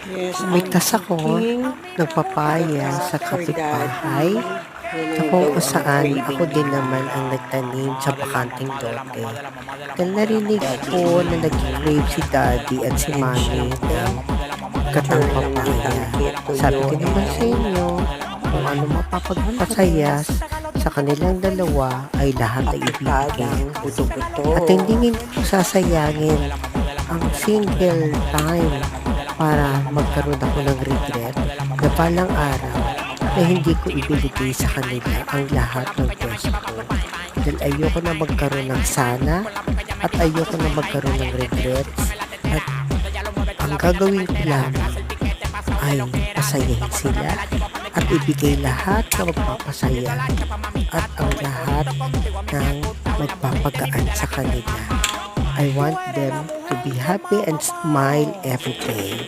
Yes, May I'm tas ako cooking ng papaya sa for kapitbahay daddy. na Yun kung daw ang saan craving ako din niya. naman ang nagtanim sa bakanting lote. Dahil narinig ko na nag-crave si daddy at si And mommy syempre, ng gatang papaya. ito Sabi ko yun. naman sa inyo, kung ano mapapagpasaya sa kanilang dalawa ay lahat ay ibibigay Apitadang ko. buto-buto. At hindi ko sasayangin ang single time para magkaroon ako ng regret na balang araw na hindi ko ibinigay sa kanila ang lahat ng pwesto ko. Dahil ayoko na magkaroon ng sana at ayoko na magkaroon ng regrets at ang gagawin ko lamang ay pasayahin sila at ibigay lahat na magpapasaya at ang lahat ng magpapagaan sa kanila. I want them to be happy and smile every day.